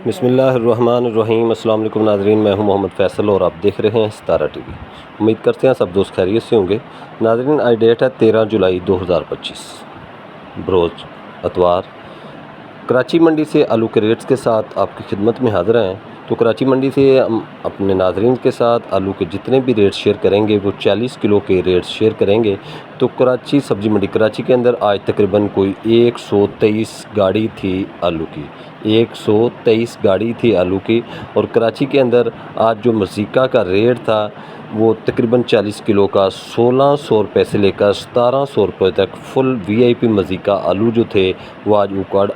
बिस्मिल्लाहिर्रहमानिर्रहीम। अस्सलाम वालेकुम नाज़रीन, मैं हूं मोहम्मद फ़ैसल और आप देख रहे हैं सितारा टीवी। उम्मीद करते हैं सब दोस्त खैरियत से होंगे। नाज़रीन, आज डेट है 13 जुलाई 2025 बरोज़ अतवार। कराची मंडी से आलू के रेट्स के साथ आपकी खिदमत में हाज़िर हैं। तो कराची मंडी से हम अपने नाज़रीन के साथ आलू के जितने भी रेट शेयर करेंगे वो 40 किलो के रेट शेयर करेंगे। तो कराची सब्ज़ी मंडी कराची के अंदर आज तकरीबन कोई 123 गाड़ी थी आलू की, 123 गाड़ी थी आलू की। और कराची के अंदर आज जो मसीका का रेट था वो तकरीबन 40 किलो का 1600 रुपये से लेकर 1700 रुपये तक फुल वीआईपी मसीका आलू जो थे वो आज उकाड़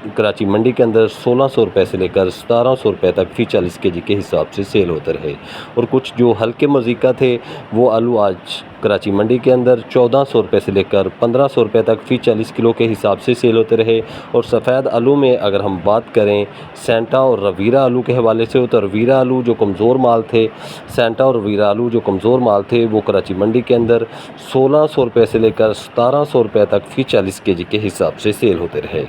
कराची मंडी के अंदर 1600 रुपये से लेकर 1700 रुपये तक फ़ी 40 केजी के हिसाब से सेल होते रहे। और कुछ जो हल्के मज़ीका थे वो आलू आज कराची मंडी के अंदर 1400 रुपये से लेकर 1500 रुपये तक फ़ी 40 किलो के हिसाब से सेल होते रहे। और सफ़ेद आलू में अगर हम बात करें सेंटा और रवीरा आलू के हवाले से, तो रवीरा आलू जो कमज़ोर माल थे, सेंटा और रवीरा आलू जो कमज़ोर माल थे वो कराची मंडी के अंदर 1600 रुपये से लेकर 1700 रुपये तक फ़ी 40 केजी के हिसाब से सेल होते रहे।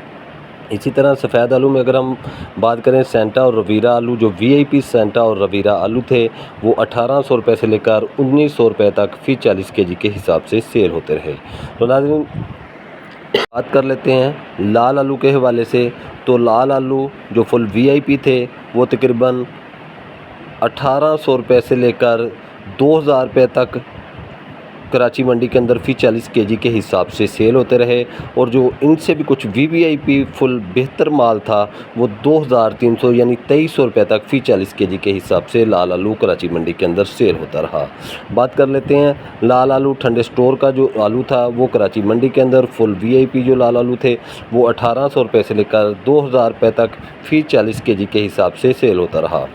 इसी तरह सफ़ेद आलू में अगर हम बात करें सेंटा और रवीरा आलू, जो वीआईपी सेंटा और रवीरा आलू थे वो 1800 रुपये से लेकर 1900 रुपये तक फ़ी 40 केजी के हिसाब से सेल होते रहे। तो नाज़रीन, बात कर लेते हैं लाल आलू के हवाले से। तो लाल आलू जो फुल वीआईपी थे वो तकरीबन 1800 रुपये से लेकर 2000 रुपये तक कराची मंडी के अंदर फ़ी 40 केजी के हिसाब से सेल होते रहे। और जो इनसे भी कुछ वीवीआईपी फुल बेहतर माल था वो 2300 यानी 2300 रुपये तक फ़ी 40 केजी के हिसाब से लाल आलू कराची मंडी के अंदर सेल होता रहा। बात कर लेते हैं लाल आलू ठंडे स्टोर का जो आलू था वो कराची मंडी के अंदर फुल वीआईपी जो लाल आलू थे वो 1800 रुपये से लेकर 2000 रुपये तक फ़ी 40 केजी के हिसाब से सेल होता रहा।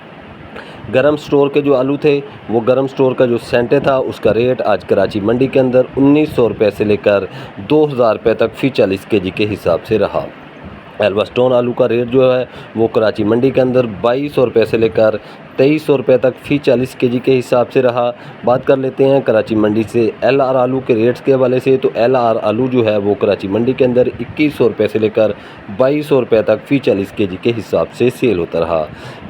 गरम स्टोर के जो आलू थे वो गरम स्टोर का जो सेंटे था उसका रेट आज कराची मंडी के अंदर 1900 रुपये से लेकर 2000 रुपये तक फ़ी 40 केजी के हिसाब से रहा। एल्बास्टोन आलू का रेट जो है वो कराची मंडी के अंदर 2200 रुपये से लेकर 2300 रुपये तक फ़ी 40 केजी के हिसाब से रहा। बात कर लेते हैं कराची मंडी से एलआर आलू के रेट्स के हवाले से। तो एलआर आलू जो है वो कराची मंडी के अंदर 2100 रुपये से लेकर 2200 रुपये तक फ़ी 40 केजी के हिसाब से सेल होता रहा।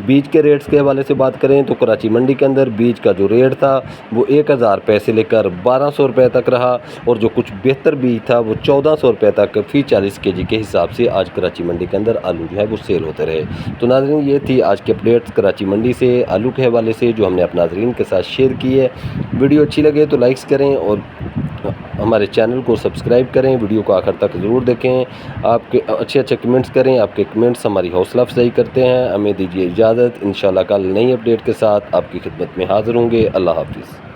बीज के रेट्स के हवाले से बात करें तो कराची मंडी के अंदर बीज का जो रेट था वो 1000 रुपये से लेकर 1200 रुपये तक रहा। और जो कुछ बेहतर बीज था वो 1400 रुपये तक फ़ी 40 केजी के हिसाब से आज कराची मंडी के अंदर आलू जो है वो सेल होते रहे। तो नाज़रीन, ये थी आज की अपडेट्स कराची मंडी से आलू के हवाले से जो हमने अपने नाज़रीन के साथ शेयर की है। वीडियो अच्छी लगे तो लाइक्स करें और हमारे चैनल को सब्सक्राइब करें। वीडियो को आखिर तक ज़रूर देखें। आपके अच्छे कमेंट्स करें, आपके कमेंट्स हमारी हौसला अफजाई करते हैं। हमें दीजिए इजाज़त। इंशाल्लाह कल नई अपडेट के साथ आपकी खिदमत में हाज़िर होंगे। अल्लाह हाफ़िज़।